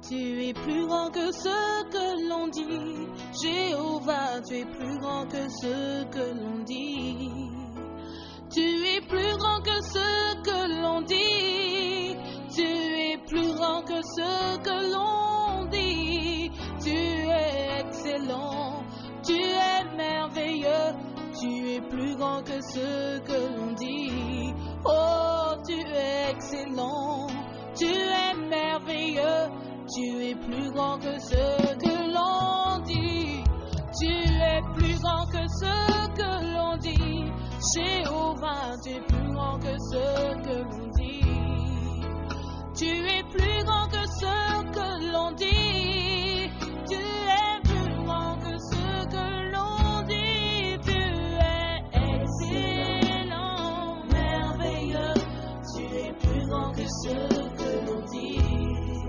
Tu es plus grand que ce que l'on dit. Jéhovah, tu es plus grand que ce que l'on dit. Tu es plus grand que ce que l'on dit. Tu es plus grand que ce que l'on dit. Tu es excellent. Tu es merveilleux. Tu es plus grand que ce que l'on dit. Oh, tu es excellent. Tu es merveilleux. Tu es plus grand que ce que l'on dit. Tu es plus grand que ce que l'on dit. Jéhovah, tu es plus grand que ce que l'on dit. Tu es plus grand que ce que l'on dit. Tu es plus grand que ce que l'on dit. Tu es excellent, merveilleux. Tu es plus grand que ce que l'on dit.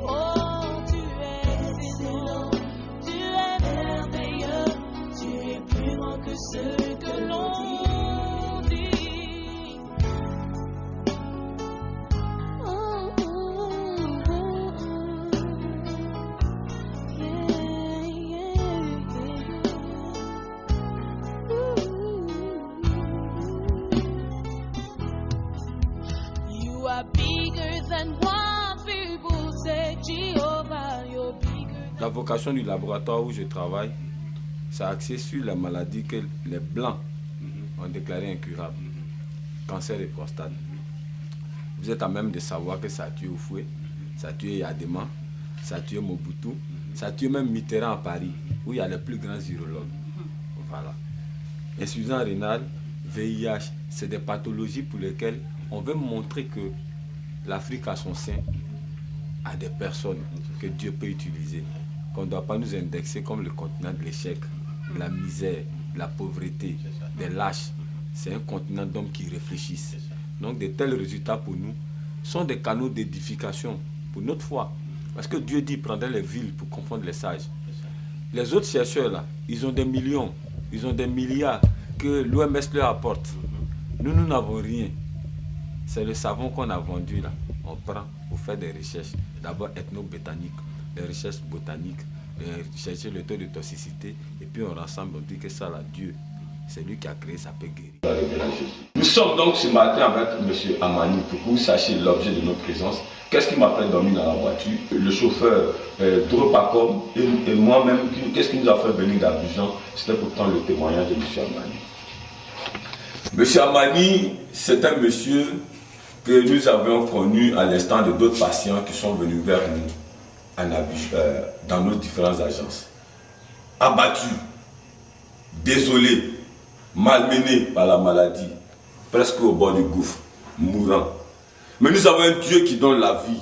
Oh, tu es excellent, tu es merveilleux. Tu es plus grand que ce que l'on dit. La vocation du laboratoire où je travaille, c'est axé sur la maladie que les Blancs ont déclarée incurable. Cancer de prostate. Vous êtes à même de savoir que ça a tué Oufoué, ça a tué Yadema, ça a tué Mobutu, ça a tué même Mitterrand à Paris, où il y a les plus grands urologues. Voilà. Insuffisance rénale, VIH, c'est des pathologies pour lesquelles on veut montrer que l'Afrique a son sein à des personnes que Dieu peut utiliser, qu'on ne doit pas nous indexer comme le continent de l'échec, de la misère, de la pauvreté, des lâches. C'est un continent d'hommes qui réfléchissent. Donc de tels résultats pour nous sont des canaux d'édification pour notre foi. Parce que Dieu dit prendrait les villes pour confondre les sages. Les autres chercheurs là, ils ont des millions, ils ont des milliards que l'OMS leur apporte. Nous, nous n'avons rien. C'est le savon qu'on a vendu là. On prend pour faire des recherches. D'abord ethno-botaniques, des recherches botaniques, chercher le taux de toxicité. Et puis on rassemble, on dit que ça là, Dieu, c'est lui qui a créé, ça peut guérir. Nous sommes donc ce matin avec M. Amani pour que vous sachiez l'objet de notre présence. Qu'est-ce qui m'a fait dormir dans la voiture? Le chauffeur Dropacom et moi-même, qu'est-ce qui nous a fait venir d'Abidjan? C'était pourtant le témoignage de M. Amani. M. Amani, c'est un monsieur que nous avions connu à l'instant de d'autres patients qui sont venus vers nous dans nos différentes agences. Abattus, désolés, malmenés par la maladie, presque au bord du gouffre, mourants. Mais nous avons un Dieu qui donne la vie.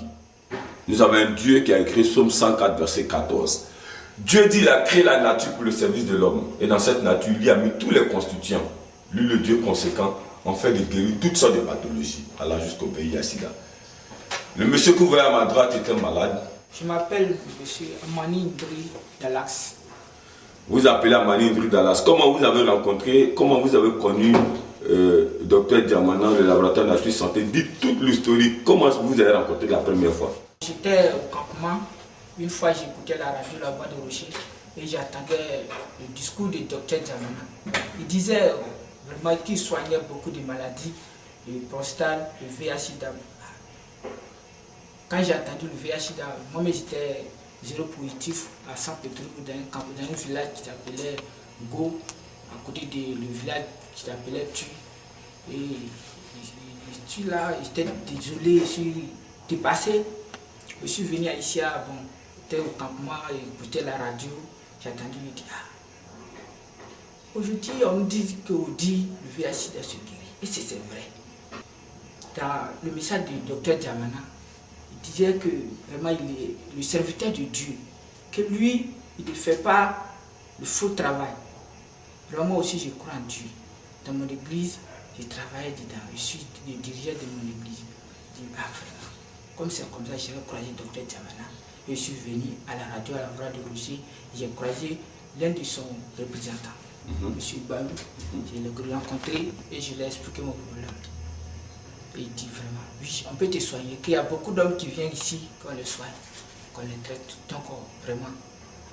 Nous avons un Dieu qui a écrit Psaume 104, verset 14. Dieu dit qu'il a créé la nature pour le service de l'homme. Et dans cette nature, il y a mis tous les constituants. Lui, le Dieu conséquent, en fait de guérir toutes sortes de pathologies, allant jusqu'au VIH-Sida. Le monsieur que vous voyez à ma droite était malade. Je m'appelle M. Amani Ndri Dallas. Vous appelez Amani Ndri Dallas. Comment vous avez rencontré, comment vous avez connu Dr Diamana, le laboratoire de la santé? Dites toute l'historique. Comment vous avez rencontré la première fois? J'étais au campement. Une fois, j'écoutais la radio La Voix de Rocher et j'attendais le discours du Dr Diamana. Il disait vraiment qu'il soignait beaucoup de maladies, le prostate, le VIH-Sida. Quand j'ai entendu le VIH-Sida, moi-même j'étais zéro positif à Saint-Pétruc, dans un village qui s'appelait Go, à côté du village qui s'appelait Tu. Et je suis là, j'étais désolé, je suis dépassé. Je suis venu ici, bon, j'étais au campement, j'écoutais la radio, j'ai entendu, il dit, aujourd'hui on nous dit qu'on dit le VIH-Sida se guérit. Et c'est vrai. Dans le message du docteur Diamana, il disait que vraiment il est le serviteur de Dieu, que lui, il ne fait pas le faux travail. Vraiment moi aussi je crois en Dieu. Dans mon église, je travaille dedans, je suis le dirigeant de mon église. Je dis, vraiment, comme c'est comme ça, j'ai croisé le docteur Diamana. Je suis venu à la radio, à la voix de Rocher, j'ai croisé l'un de son représentants, M. Balou. Je l'ai rencontré et je lui ai expliqué mon problème. Et il dit vraiment, oui, on peut te soigner, qu'il y a beaucoup d'hommes qui viennent ici, qu'on les soigne. qu'on les traite. Donc vraiment,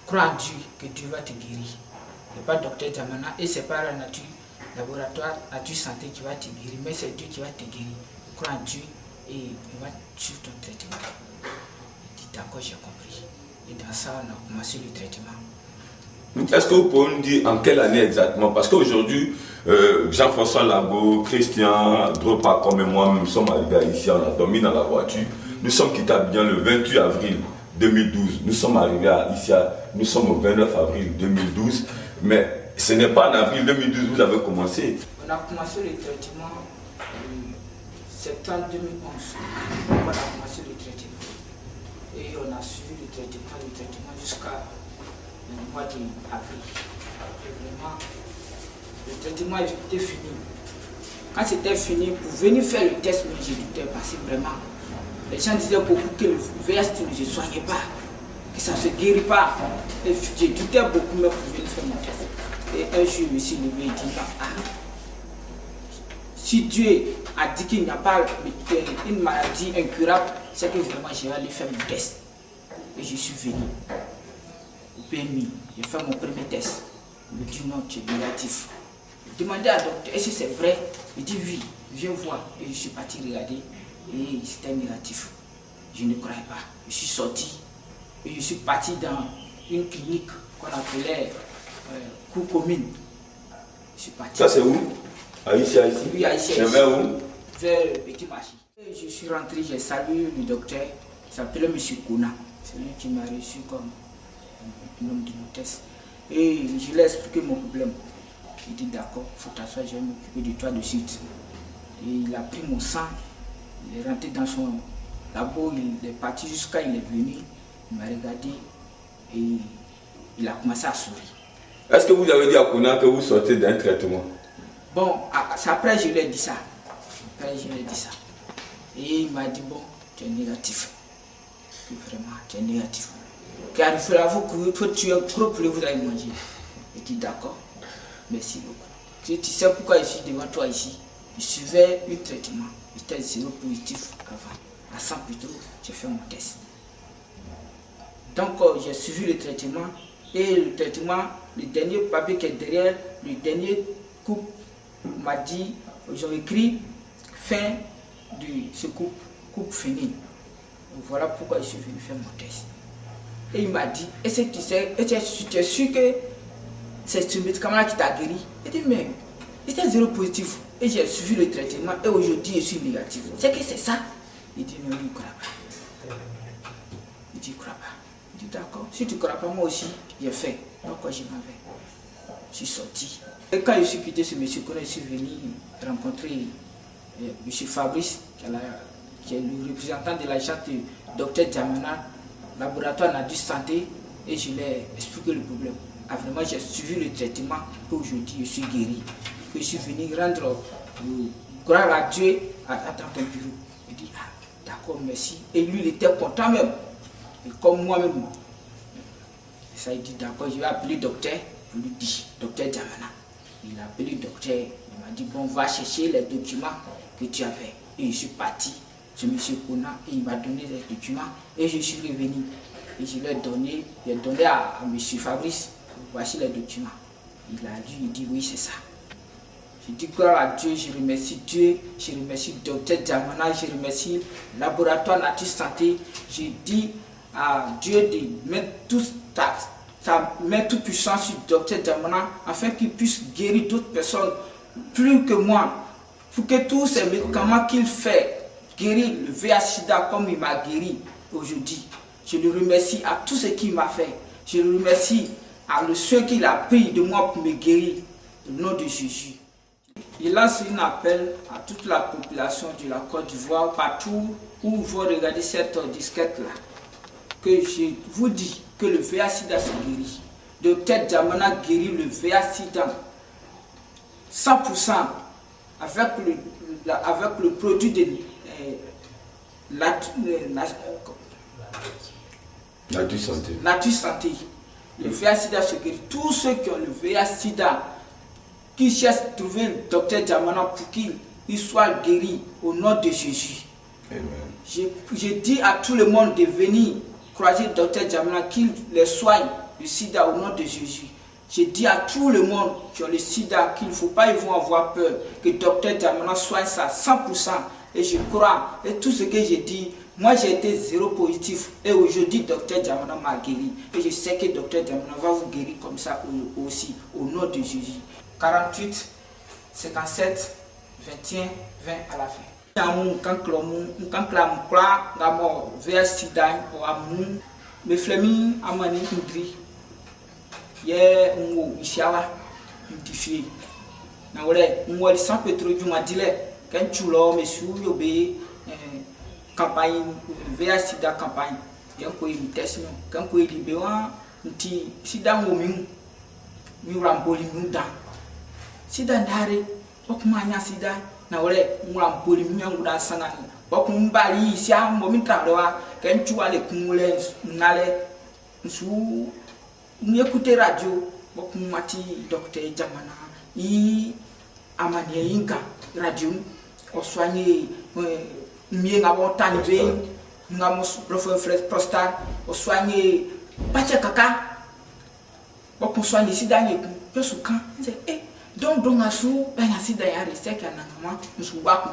crois en Dieu que Dieu va te guérir. Ce n'est pas docteur Djamana et ce n'est pas la nature, laboratoire nature santé qui va te guérir, mais c'est Dieu qui va te guérir. Crois en Dieu et il va suivre ton traitement. Il dit d'accord, j'ai compris. Et dans ça, on a commencé le traitement. Est-ce que vous pouvez nous dire en quelle année exactement? Parce qu'aujourd'hui, Jean-François Lago, Christian Dropa, comme moi-même, nous sommes arrivés ici, on a dormi dans la voiture. Nous sommes quittés à Abidjan le 28 avril 2012. Nous sommes arrivés ici, nous sommes au 29 avril 2012. Mais ce n'est pas en avril 2012 que vous avez commencé. On a commencé le traitement en septembre 2011. On a commencé le traitement. Et on a suivi le traitement jusqu'à le mois d'avril. Vraiment, le traitement était fini. Quand c'était fini, pour venir faire le test, je doutais parce que vraiment, les gens disaient beaucoup que le VIH ne se soignait pas, que ça ne se guérit pas. Et je doutais beaucoup, mais pour venir faire mon test. Et un jour, je me suis levé et dit, si Dieu a dit qu'il n'y a pas une maladie incurable, c'est que vraiment je vais aller faire mon test. Et je suis venu au PMI, j'ai fait mon premier test. Il me dit non, tu es négatif. Je demandais à docteur, est-ce que c'est vrai? Il dit oui, viens voir. Et je suis parti regarder et c'était négatif. Je ne croyais pas. Je suis sorti et je suis parti dans une clinique qu'on appelait cour commune. Je suis parti. Ça c'est où? Ici. Oui, ici. C'est vers où? Vers le petit marché. Et je suis rentré, j'ai salué le docteur, il s'appelait M. Kouna. C'est lui qui m'a reçu comme un homme de noblesse. Et je lui ai expliqué mon problème. Il dit d'accord, il faut t'asseoir, je vais m'occuper de toi de suite. Et il a pris mon sang, il est rentré dans son labo, il est parti jusqu'à il est venu, il m'a regardé et il a commencé à sourire. Est-ce que vous avez dit à Kouna que vous sortez d'un traitement? Bon, après je lui ai dit ça. Et il m'a dit bon, tu es négatif. Vraiment, tu es négatif. Car il faut tuer un gros poulet, vous allez manger. Il dit d'accord, merci beaucoup. Tu sais pourquoi je suis devant toi ici? Je suivais un traitement. J'étais 0 positif avant. À 100 plutôt, j'ai fait mon test. Donc j'ai suivi le traitement. Et le traitement, le dernier papier qui est derrière, le dernier coupe m'a dit, ils ont écrit fin de ce coupe fini. Voilà pourquoi je suis venu faire mon test. Et il m'a dit, est-ce que tu es sûr que c'est ce médicament qui t'a guéri? Il dit, mais j'étais 0 positif. Et j'ai suivi le traitement et aujourd'hui je suis négatif. C'est que c'est ça? Il dit, non, il ne croit pas. Il dit, il ne croit pas. Il dit, d'accord, si tu ne crois pas, moi aussi, j'ai fait. Donc je m'en vais. Je suis sorti. Et quand je suis quitté ce monsieur, je suis venu rencontrer M. Fabrice, qui est le représentant de l'agence du Dr Djamana, laboratoire nature santé, et je lui ai expliqué le problème. Vraiment, j'ai suivi le traitement et aujourd'hui je suis guéri. Je suis venu rendre gloire à Dieu dans ton bureau. Il dit, ah, d'accord, merci. Et lui, il était content même. Et comme moi-même. Ça, il dit, d'accord, je vais appeler le docteur. Je lui dis, docteur Djamana. Il a appelé le docteur. Il m'a dit, bon, va chercher les documents que tu avais. Et je suis parti chez M. Kouna et il m'a donné les documents. Et je suis revenu. Et je lui ai donné, à M. Fabrice, voici les documents. Il a lu, il dit, oui, c'est ça. Je dis gloire à Dieu, je remercie Dieu, je remercie le docteur Djamana, je remercie le laboratoire nature santé. Je dis à Dieu de mettre sa main toute puissante sur le docteur Djamana afin qu'il puisse guérir d'autres personnes plus que moi. Pour que tous ces médicaments qu'il fait guérir le VIH/SIDA comme il m'a guéri aujourd'hui. Je le remercie à tout ce qu'il m'a fait. Je le remercie à le soin qu'il a pris de moi pour me guérir. Au nom de Jésus. Il lance un appel à toute la population de la Côte d'Ivoire, partout où vous regardez cette disquette-là, que je vous dis que le VIH/SIDA se guérit. Docteur Djamana guérit le VIH/SIDA 100% avec le produit de nature santé. Le VIH/SIDA se guérit. Tous ceux qui ont le VIH/SIDA, qui cherchent à trouver le docteur Djamana pour qu'il soit guéri au nom de Jésus. Amen. Je dis à tout le monde de venir croisé le docteur Djamana qu'il les soigne le sida au nom de Jésus. Je dis à tout le monde qui ont le sida qu'il ne faut pas ils vont avoir peur, que le docteur Djamana soigne ça 100%. Et je crois, et tout ce que j'ai dit, moi j'ai été zéro positif. Et aujourd'hui, docteur Djamana m'a guéri. Et je sais que docteur Djamana va vous guérir comme ça aussi, au nom de Jésus. 48, 57, 21, 20 à la fin. Me flemi amani indri ye ngo isiawa mtifie na wole ngwali sans pétrole du madile kan chulo mesu yobe campagne vers sida campagne yan ko yi tesno kan ko yi bewa nti sida ngomi mi ramboli munda sida ndare okuma nya sida na wole ramboli mi nguda sangani bokum bari sia mo mi trawa kan chuwa le kumule nale nsu ni écouter radio bokum mati docteur Djamana i amane yinka radio o soigner mi nga botani be nga mo professeur prostate o soigner pacha kaka bokum soigner sida nyeku pesu kan c'est donc asu bana sida ya reseka na ngama nsu waku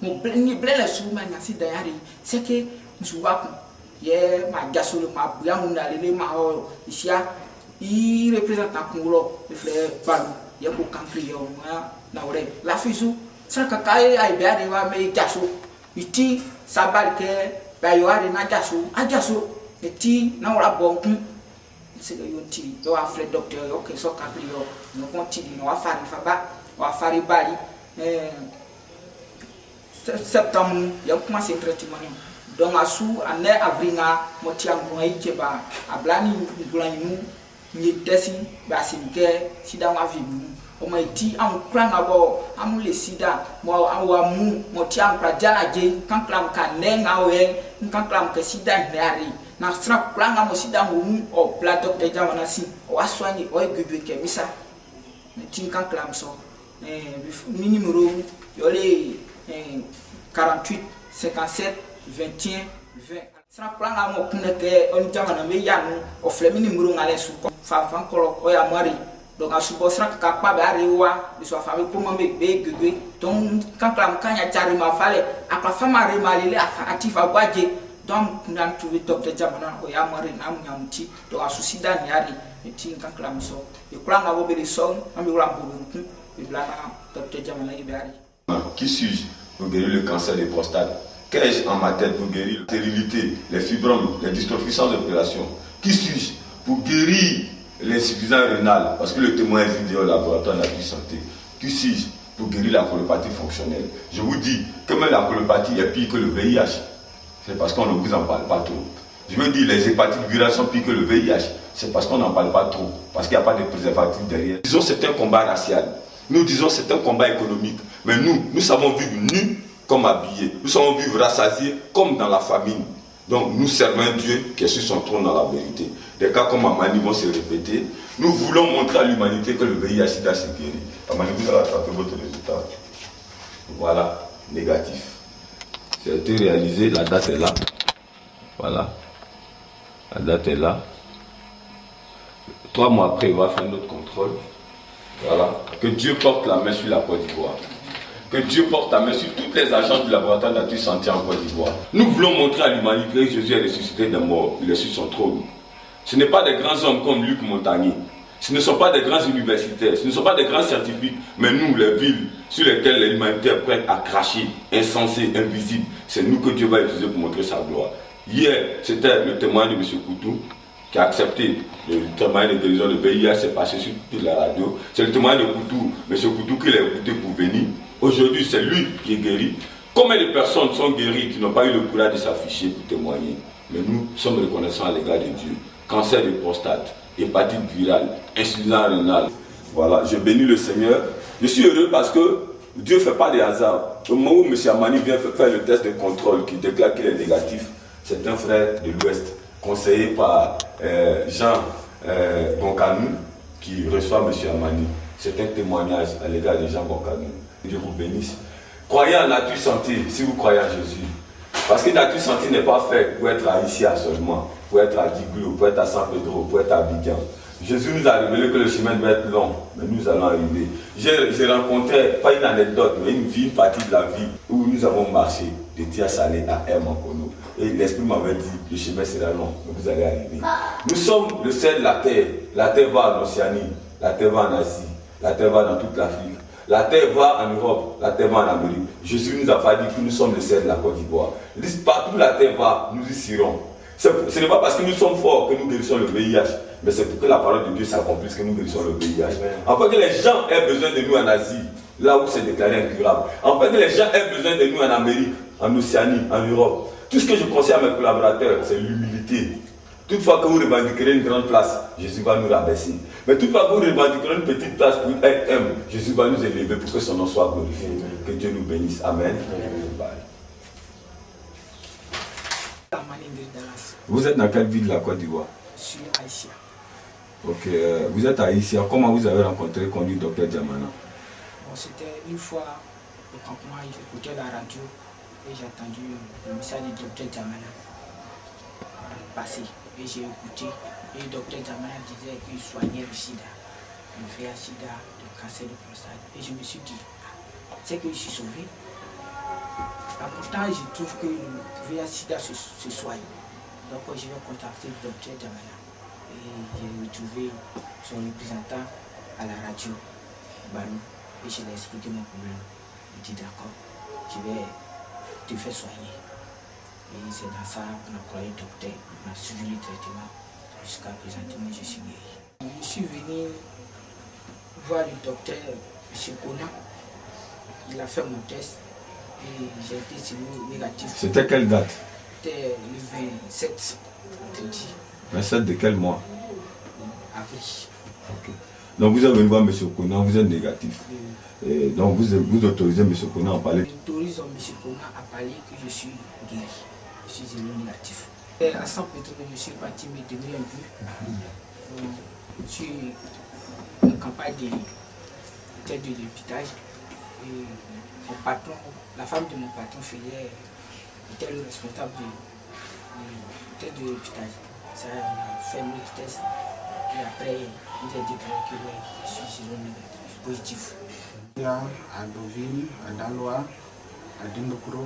mo ni blele su ma na sida ya re seke nsu waku ye ma gasolo ma buya mu na le ma o isia i représentant kungulo le frère Balu ye ko kankri yo na ore la fisu saka kai ai beare wa me jaso iti sabal ke ba yo are na jaso eti na ora bon c'est que yo ti yo a frère docteur yo ke so kankri yo no continue no afari faba o afari bali septembre ya commencé traitement donc asu ane avringa motiam ko ikeba ablani ngulanu ni tesi basimke sida wa vibu o mai ti an kranga bo amule sida mo awa mu motiam pra jana je kan klam kan nenga we kan klam ke sida ndari na stra kranga mo sida mu o plateau de Djamana si o aswani o gube ke misa ti kan klam so mi numéro yo le 48 57 21 20 sra planga mo kuneke on Djamana me yanu o flemi numéro ngale su ko fa fan kolo o ya mari donc a subo sra ka pa ba rewa bi so fa be pour me be gege donc quand klam kanya chari ma fale akwa fama re malile afa atifa gwaje donc nan trouver docteur Djamana o ya mari na mnyamti donc a susida ni ari ti kan klam so e planga bo be so ami wala bo ku e blana docteur Djamana e be ari. Qui suis-je pour guérir le cancer de prostate? Qu'ai-je en ma tête pour guérir la stérilité, les fibromes, les dystrophies sans opération? Qui suis-je pour guérir l'insuffisance rénale? Parce que le témoin est vidéo au laboratoire de la santé. Qui suis-je pour guérir la colopathie fonctionnelle? Je vous dis que même la colopathie est pire que le VIH. C'est parce qu'on ne vous en parle pas trop. Je veux dire, les hépatites virales sont pires que le VIH. C'est parce qu'on n'en parle pas trop. Parce qu'il n'y a pas de préservatif derrière. Disons c'est un combat racial. Nous disons c'est un combat économique. Mais nous savons vivre nus comme habillés. Nous savons vivre rassasiés comme dans la famine. Donc nous servons un Dieu qui est sur son trône dans la vérité. Des cas comme Amani vont se répéter. Nous voulons montrer à l'humanité que le VIH-Sida s'est guéri. Amani, vous allez attraper votre résultat. Voilà, négatif. Ça a été réalisé, la date est là. Voilà. La date est là. 3 mois après, il va faire notre contrôle. Voilà. Que Dieu porte la main sur la Côte d'Ivoire. Que Dieu porte la main sur toutes les agences du laboratoire de la santé en Côte d'Ivoire. Nous voulons montrer à l'humanité que Jésus est ressuscité des morts. Il est sur son trône. Ce n'est pas des grands hommes comme Luc Montagnier. Ce ne sont pas des grands universitaires. Ce ne sont pas des grands scientifiques. Mais nous, les villes sur lesquelles l'humanité est prête à cracher, insensé, invisible, c'est nous que Dieu va utiliser pour montrer sa gloire. Hier, c'était le témoin de M. Koutou qui a accepté le témoin de guérison de VIH, c'est passé sur toute la radio. C'est le témoin de Koutou, M. Koutou qui l'a écouté pour venir. Aujourd'hui, c'est lui qui est guéri. Combien de personnes sont guéries qui n'ont pas eu le courage de s'afficher pour témoigner? Mais nous sommes reconnaissants à l'égard de Dieu. Cancer de prostate, hépatite virale, insuffisance rénale. Voilà, je bénis le Seigneur. Je suis heureux parce que Dieu ne fait pas de hasard. Au moment où M. Amani vient faire le test de contrôle qui déclare qu'il est négatif, c'est un frère de l'Ouest, conseillé par Jean Gonkanou, qui reçoit M. Amani. C'est un témoignage à l'égard de Jean Gonkanou. Dieu vous bénisse. Croyez en nature santé si vous croyez en Jésus. Parce que Nature Santé n'est pas fait pour être à Isia seulement, pour être à Diglou, pour être à San Pedro, pour être à Abidjan. Jésus nous a révélé que le chemin doit être long, mais nous allons arriver. J'ai rencontré, pas une anecdote, mais une partie de la vie où nous avons marché de Tia Salé à Mankono. Et l'Esprit m'avait dit, le chemin sera long, mais vous allez arriver. Nous sommes le sel de la terre. La terre va en Océanie, la terre va en Asie, la terre va dans toute l'Afrique. La terre va en Europe, la terre va en Amérique. Jésus nous a pas dit que nous sommes le sel de la Côte d'Ivoire. Partout où la terre va, nous y serons. Ce n'est pas parce que nous sommes forts que nous guérissons le VIH, mais c'est pour que la parole de Dieu s'accomplisse que nous guérissons le VIH. Afin que les gens aient besoin de nous en Asie, là où c'est déclaré incurable. Afin que les gens aient besoin de nous en Amérique, en Océanie, en Europe. Tout ce que je conseille à mes collaborateurs, c'est l'humilité. Toutefois que vous revendiquerez une grande place, Jésus va nous rabaisser. Mais toutefois que vous revendiquerez une petite place pour être humble, Jésus va nous élever pour que son nom soit glorifié. Que Dieu nous bénisse. Amen. Vous êtes dans quelle ville de la Côte d'Ivoire? Je suis haïtien. Ok, vous êtes haïtien. Comment vous avez rencontré le conduit Dr Diamana? Bon, c'était une fois au campement, j'écoutais la radio et j'ai entendu le message du Dr Diamana passer. Et j'ai écouté, et le Dr Diamana disait qu'il soignait le sida, le VIH-Sida, le cancer de prostate. Et je me suis dit, c'est que je suis sauvé. Pourtant, je trouve que le VIH-Sida se soigne. Donc, je vais contacter le Dr Diamana. Et j'ai retrouvé son représentant à la radio, Balou, et je lui ai expliqué mon problème. Il dit d'accord, je vais te faire soigner. Et c'est dans ça qu'on a croyé le docteur, on a suivi le traitement. Jusqu'à présentement, je suis guéri. Je suis venu voir le docteur, M. Kona. Il a fait mon test et j'ai été négatif. C'était quelle date? C'était le 27, vendredi. 27 de quel mois? Avril. Okay. Donc vous êtes venu voir M. Kona, vous êtes négatif. Et donc vous autorisez M. Kona à parler? J'autorise M. Kona à parler que je suis guéri. Je suis zéro négatif. Et à 100 peut-être je suis parti me donner un but. Je suis en campagne de l'hôpital. Et mon patron, la femme de mon patron était le responsable de l'hôpital. Ça a fait le test. Et après, il a déclaré que je suis zéro négatif, positif. À Deauville, à Daloa, à Dimbokuro.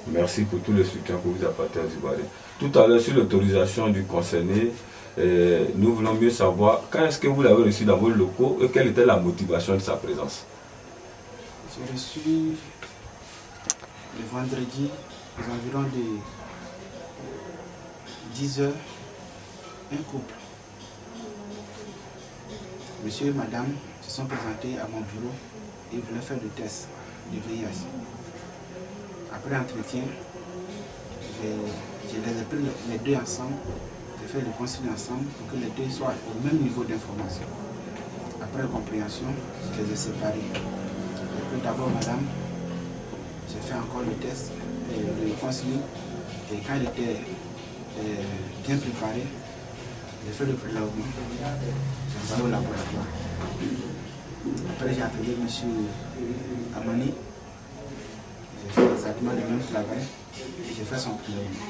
Merci pour tout le soutien que vous apportez aux Ivoiriens. Tout à l'heure, sur l'autorisation du concerné, nous voulons mieux savoir quand est-ce que vous l'avez reçu dans vos locaux et quelle était la motivation de sa présence. J'ai reçu le vendredi, aux environs de 10 h, un couple. Monsieur et madame se sont présentés à mon bureau et voulaient faire le test de VIH. Après l'entretien, je les ai pris les deux ensemble, j'ai fait le concile ensemble pour que les deux soient au même niveau d'information. Après compréhension, je les ai séparés. J'ai pris d'abord madame, j'ai fait encore le test, le concile, et quand il était bien préparé, j'ai fait le prélèvement, j'ai envoyé au laboratoire. Après j'ai appelé M. Amani. J'ai fait exactement le même travail et j'ai fait son prélèvement.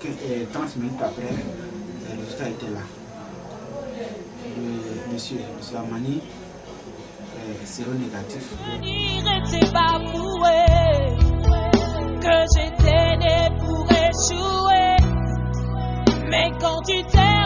Et 30 minutes après, le résultat était là. Monsieur Amani est séronégatif. C'est pas prouvé que j'étais né pour échouer. Mais quand tu t'es